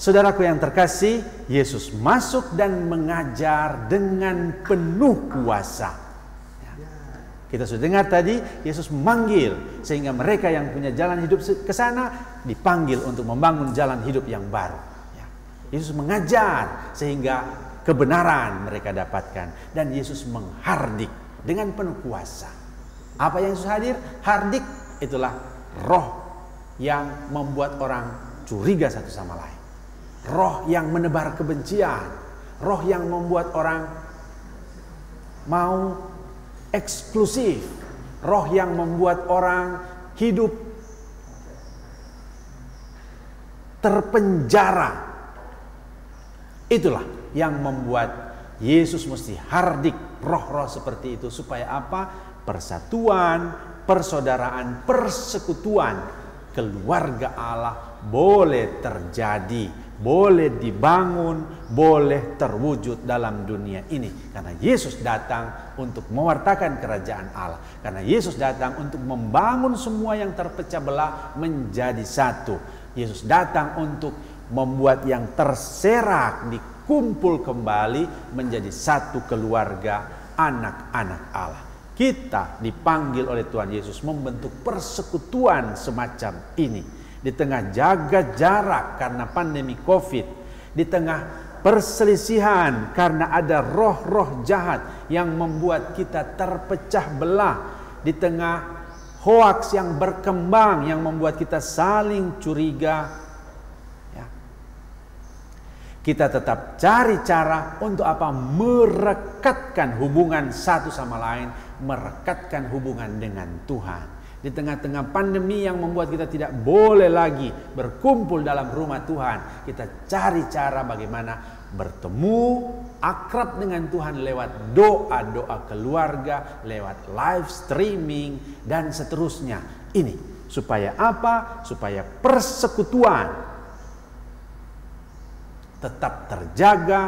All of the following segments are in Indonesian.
Saudaraku yang terkasih, Yesus masuk dan mengajar dengan penuh kuasa. Kita sudah dengar tadi, Yesus memanggil sehingga mereka yang punya jalan hidup ke sana dipanggil untuk membangun jalan hidup yang baru. Yesus mengajar sehingga kebenaran mereka dapatkan, dan Yesus menghardik dengan penuh kuasa. Apa yang Yesus hadir? Hardik itulah roh yang membuat orang curiga satu sama lain. Roh yang menebar kebencian, roh yang membuat orang mau eksklusif, roh yang membuat orang hidup terpenjara. Itulah yang membuat Yesus mesti hardik roh-roh seperti itu. Supaya apa? Persatuan, persaudaraan, persekutuan keluarga Allah boleh terjadi, boleh dibangun, boleh terwujud dalam dunia ini. Karena Yesus datang untuk mewartakan kerajaan Allah. Karena Yesus datang untuk membangun semua yang terpecah belah menjadi satu. Yesus datang untuk membuat yang terserak dikumpul kembali menjadi satu keluarga anak-anak Allah. Kita dipanggil oleh Tuhan Yesus membentuk persekutuan semacam ini. Di tengah jaga jarak karena pandemi COVID, di tengah perselisihan karena ada roh-roh jahat yang membuat kita terpecah belah, di tengah hoaks yang berkembang yang membuat kita saling curiga, kita tetap cari cara untuk apa? Merekatkan hubungan satu sama lain, merekatkan hubungan dengan Tuhan. Di tengah-tengah pandemi yang membuat kita tidak boleh lagi berkumpul dalam rumah Tuhan, kita cari cara bagaimana bertemu, akrab dengan Tuhan lewat doa-doa keluarga, lewat live streaming, dan seterusnya. Ini supaya apa? Supaya persekutuan tetap terjaga,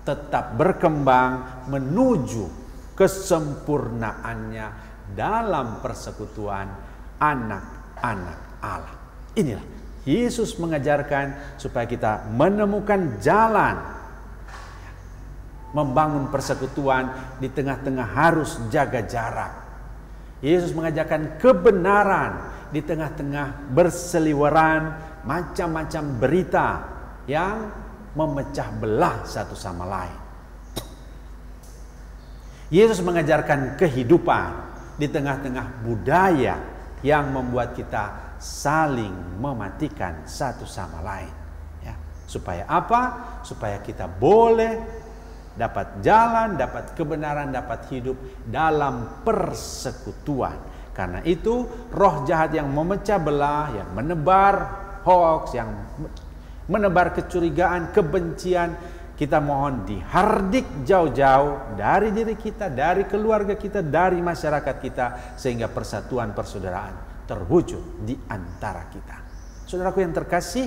tetap berkembang menuju kesempurnaannya dalam persekutuan anak-anak Allah. Inilah Yesus mengajarkan supaya kita menemukan jalan membangun persekutuan di tengah-tengah harus jaga jarak. Yesus mengajarkan kebenaran di tengah-tengah berseliweran macam-macam berita yang memecah belah satu sama lain. Yesus mengajarkan kehidupan di tengah-tengah budaya yang membuat kita saling mematikan satu sama lain. Ya. Supaya apa? Supaya kita boleh dapat jalan, dapat kebenaran, dapat hidup dalam persekutuan. Karena itu roh jahat yang memecah belah, yang menebar hoax, yang menebar kecurigaan, kebencian, kita mohon dihardik jauh-jauh dari diri kita, dari keluarga kita, dari masyarakat kita, sehingga persatuan persaudaraan terwujud di antara kita. Saudaraku yang terkasih,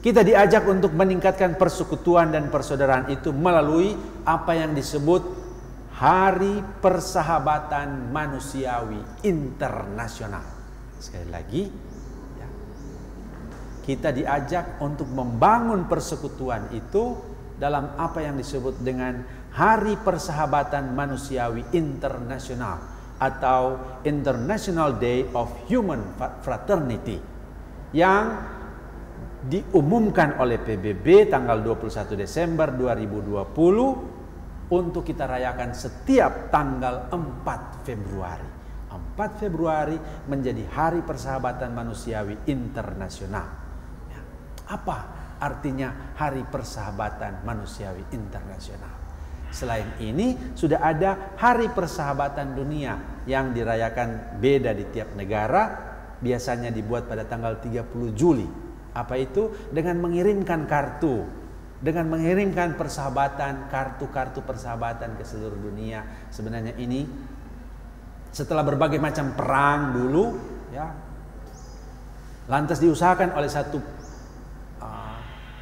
kita diajak untuk meningkatkan persekutuan dan persaudaraan itu melalui apa yang disebut Hari Persahabatan Manusiawi Internasional. Sekali lagi, kita diajak untuk membangun persekutuan itu dalam apa yang disebut dengan Hari Persahabatan Manusiawi Internasional atau International Day of Human Fraternity yang diumumkan oleh PBB tanggal 21 Desember 2020 untuk kita rayakan setiap tanggal 4 Februari. 4 Februari menjadi Hari Persahabatan Manusiawi Internasional. Apa artinya Hari Persahabatan Manusiawi Internasional? Selain ini sudah ada Hari Persahabatan Dunia yang dirayakan beda di tiap negara, biasanya dibuat pada tanggal 30 Juli. Apa itu? Dengan mengirimkan kartu, dengan mengirimkan persahabatan, kartu-kartu persahabatan ke seluruh dunia. Sebenarnya ini setelah berbagai macam perang dulu, ya, lantas diusahakan oleh satu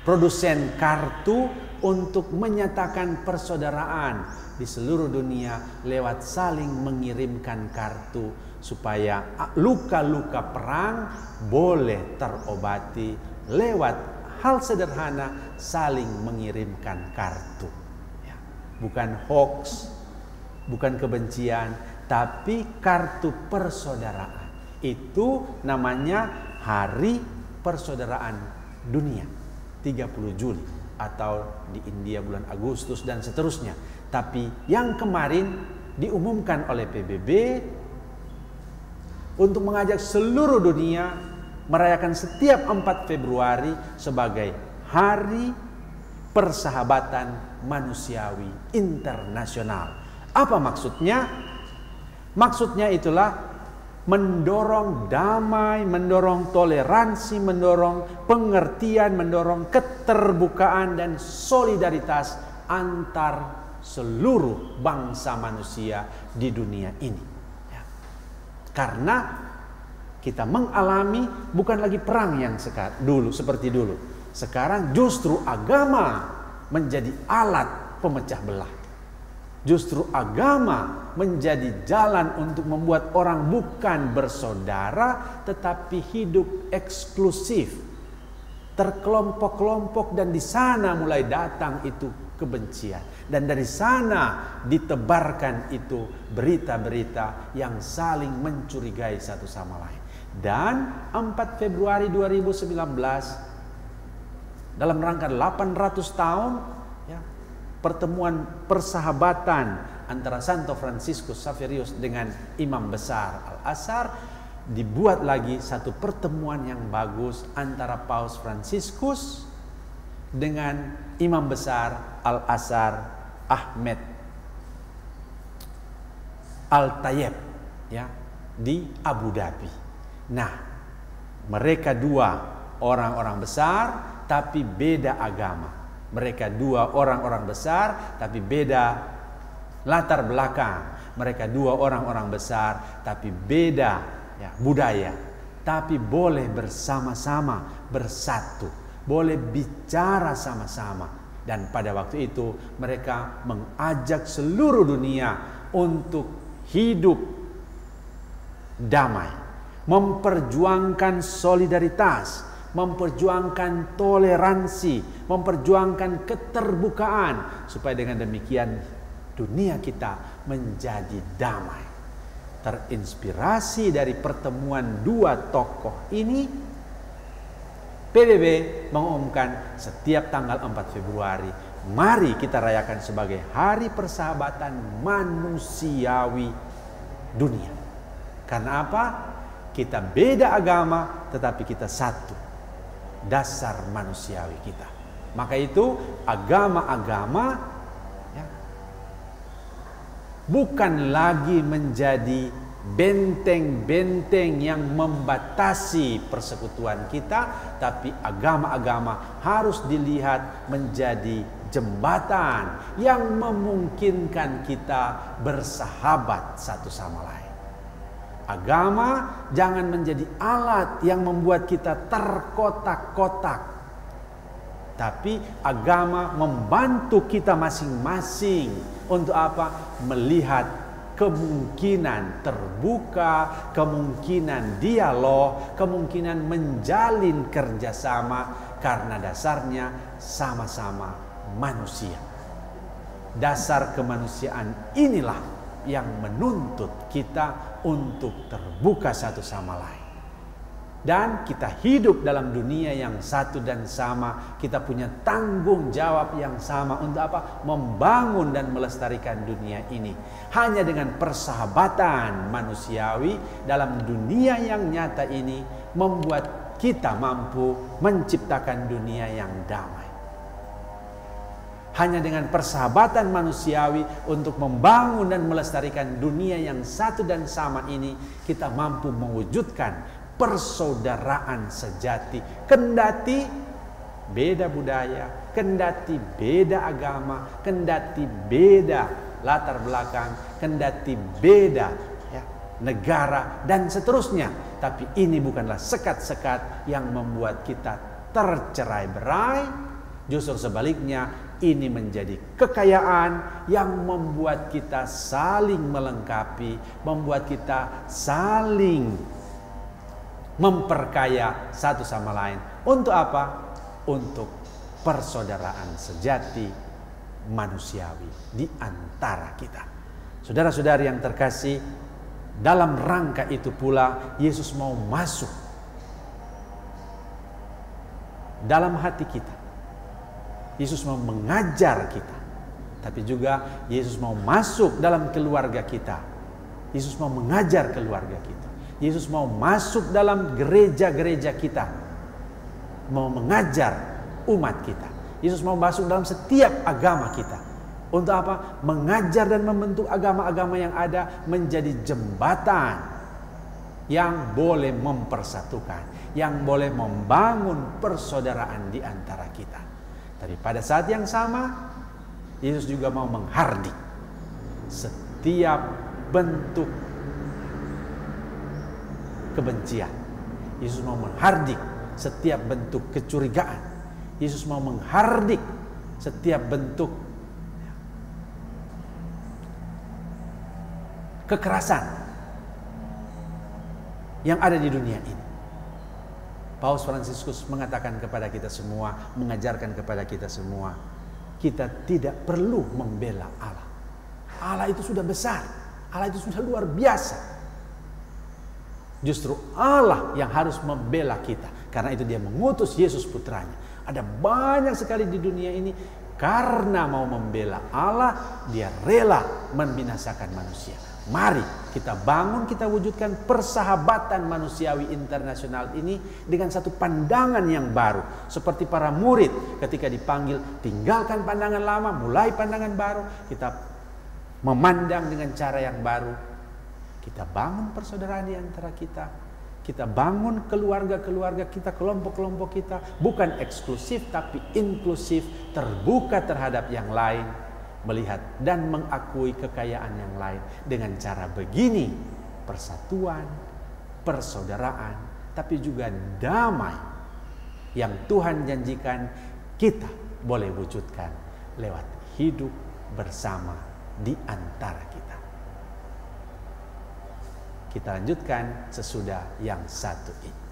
produsen kartu untuk menyatakan persaudaraan di seluruh dunia lewat saling mengirimkan kartu supaya luka-luka perang boleh terobati lewat hal sederhana, saling mengirimkan kartu. Ya, bukan hoax, bukan kebencian, tapi kartu persaudaraan. Itu namanya Hari Persaudaraan Dunia, 30 Juli, atau di India bulan Agustus dan seterusnya. Tapi yang kemarin diumumkan oleh PBB untuk mengajak seluruh dunia merayakan setiap 4 Februari sebagai Hari Persahabatan Manusiawi Internasional. Apa maksudnya? Maksudnya itulah mendorong damai, mendorong toleransi, mendorong pengertian, mendorong keterbukaan dan solidaritas antar seluruh bangsa manusia di dunia ini. Ya. Karena kita mengalami bukan lagi perang yang seperti dulu. Sekarang justru agama menjadi alat pemecah belah. Justru agama menjadi jalan untuk membuat orang bukan bersaudara, tetapi hidup eksklusif, terkelompok-kelompok, dan di sana mulai datang itu kebencian. Dan dari sana ditebarkan itu berita-berita yang saling mencurigai satu sama lain. Dan 4 Februari 2019 dalam rangka 800 tahun ya, pertemuan persahabatan antara Santo Fransiskus Xaverius dengan Imam Besar Al-Azhar, dibuat lagi satu pertemuan yang bagus antara Paus Fransiskus dengan Imam Besar Al-Azhar Ahmed Al-Tayeb ya, di Abu Dhabi. Nah, mereka dua orang-orang besar tapi beda agama. Mereka dua orang-orang besar tapi beda latar belakang. Mereka dua orang-orang besar tapi beda ya, budaya. Tapi boleh bersama-sama, bersatu. Boleh bicara sama-sama. Dan pada waktu itu mereka mengajak seluruh dunia untuk hidup damai, memperjuangkan solidaritas, memperjuangkan toleransi, memperjuangkan keterbukaan, supaya dengan demikian dunia kita menjadi damai. Terinspirasi dari pertemuan dua tokoh ini, PBB mengumumkan setiap tanggal 4 Februari mari kita rayakan sebagai Hari Persahabatan Manusiawi Dunia. Karena apa? Kita beda agama tetapi kita satu, dasar manusiawi kita. Maka itu agama-agama ya, bukan lagi menjadi benteng-benteng yang membatasi persekutuan kita, tapi agama-agama harus dilihat menjadi jembatan yang memungkinkan kita bersahabat satu sama lain. Agama jangan menjadi alat yang membuat kita terkotak-kotak, tapi agama membantu kita masing-masing untuk apa? Melihat kemungkinan terbuka, kemungkinan dialog, kemungkinan menjalin kerjasama, karena dasarnya sama-sama manusia. Dasar kemanusiaan inilah yang menuntut kita untuk terbuka satu sama lain. Dan kita hidup dalam dunia yang satu dan sama. Kita punya tanggung jawab yang sama untuk apa? Membangun dan melestarikan dunia ini. Hanya dengan persahabatan manusiawi dalam dunia yang nyata ini membuat kita mampu menciptakan dunia yang damai. Hanya dengan persahabatan manusiawi untuk membangun dan melestarikan dunia yang satu dan sama ini, kita mampu mewujudkan persaudaraan sejati. Kendati beda budaya, kendati beda agama, kendati beda latar belakang, kendati beda ya, negara dan seterusnya. Tapi ini bukanlah sekat-sekat yang membuat kita tercerai-berai. Justru sebaliknya, ini menjadi kekayaan yang membuat kita saling melengkapi, membuat kita saling memperkaya satu sama lain. Untuk apa? untuk persaudaraan sejati manusiawi di antara kita. Saudara-saudari yang terkasih, dalam rangka itu pula Yesus mau masuk dalam hati kita. Yesus mau mengajar kita, tapi juga Yesus mau masuk dalam keluarga kita. Yesus mau mengajar keluarga kita. Yesus mau masuk dalam gereja-gereja kita, mau mengajar umat kita. Yesus mau masuk dalam setiap agama kita. Untuk apa? Mengajar dan membentuk agama-agama yang ada menjadi jembatan yang boleh mempersatukan, yang boleh membangun persaudaraan di antara kita. Tapi pada saat yang sama, Yesus juga mau menghardik setiap bentuk kebencian. Yesus mau menghardik setiap bentuk kecurigaan. Yesus mau menghardik setiap bentuk kekerasan yang ada di dunia ini. Paus Fransiskus mengatakan kepada kita semua, mengajarkan kepada kita semua, kita tidak perlu membela Allah. Allah itu sudah besar, Allah itu sudah luar biasa. Justru Allah yang harus membela kita. Karena itu dia mengutus Yesus putranya. Ada banyak sekali di dunia ini, karena mau membela Allah, dia rela membinasakan manusia. Mari kita bangun, kita wujudkan persahabatan manusiawi internasional ini dengan satu pandangan yang baru. Seperti para murid ketika dipanggil, tinggalkan pandangan lama, mulai pandangan baru. Kita memandang dengan cara yang baru. Kita bangun persaudaraan di antara kita. Kita bangun keluarga-keluarga kita, kelompok-kelompok kita. Bukan eksklusif tapi inklusif, terbuka terhadap yang lain. Melihat dan mengakui kekayaan yang lain. Dengan cara begini, persatuan, persaudaraan, tapi juga damai yang Tuhan janjikan kita boleh wujudkan lewat hidup bersama di antara kita. Kita lanjutkan sesudah yang satu ini.